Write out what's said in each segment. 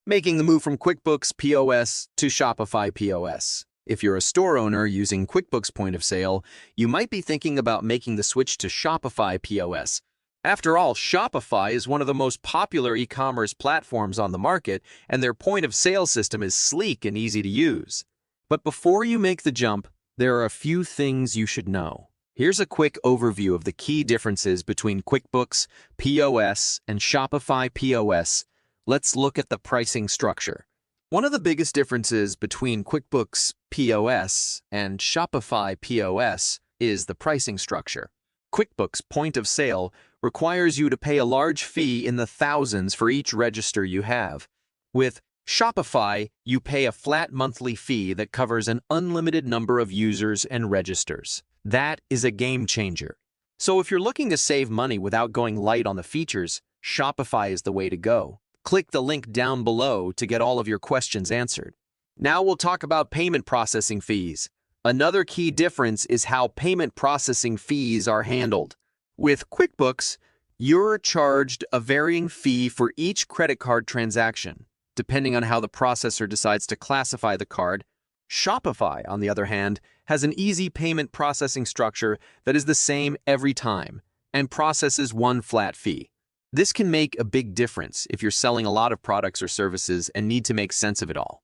making the move from QuickBooks POS to Shopify POS. If you're a store owner using QuickBooks Point of Sale, you might be thinking about making the switch to Shopify POS. After all, Shopify is one of the most popular e-commerce platforms on the market, and their point of sale system is sleek and easy to use. But before you make the jump, there are a few things you should know. Here's a quick overview of the key differences between QuickBooks POS and Shopify POS. Let's look at the pricing structure. One of the biggest differences between QuickBooks POS and Shopify POS is the pricing structure. QuickBooks Point of Sale requires you to pay a large fee in the thousands for each register you have. With Shopify, you pay a flat monthly fee that covers an unlimited number of users and registers. That is a game changer. So if you're looking to save money without going light on the features, Shopify is the way to go. Click the link down below to get all of your questions answered. Now we'll talk about payment processing fees. Another key difference is how payment processing fees are handled. With QuickBooks, you're charged a varying fee for each credit card transaction, depending on how the processor decides to classify the card. Shopify, on the other hand, has an easy payment processing structure that is the same every time and processes one flat fee. This can make a big difference if you're selling a lot of products or services and need to make sense of it all.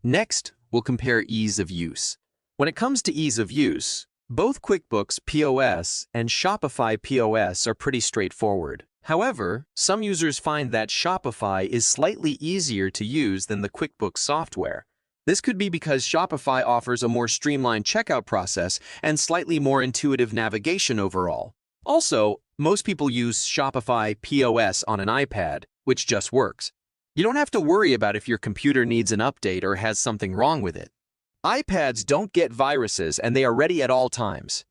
Next, we'll compare ease of use. When it comes to ease of use, both QuickBooks POS and Shopify POS are pretty straightforward. However, some users find that Shopify is slightly easier to use than the QuickBooks software. This could be because Shopify offers a more streamlined checkout process and slightly more intuitive navigation overall. Also, most people use Shopify POS on an iPad, which just works. You don't have to worry about if your computer needs an update or has something wrong with it. iPads don't get viruses and they are ready at all times.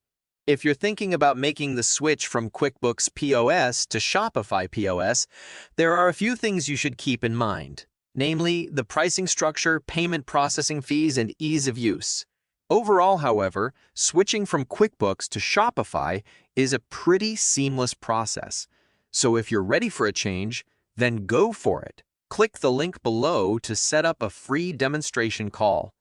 If you're thinking about making the switch from QuickBooks POS to Shopify POS, there are a few things you should keep in mind, namely the pricing structure, payment processing fees, and ease of use. Overall, however, switching from QuickBooks to Shopify is a pretty seamless process. So if you're ready for a change, then go for it. Click the link below to set up a free demonstration call.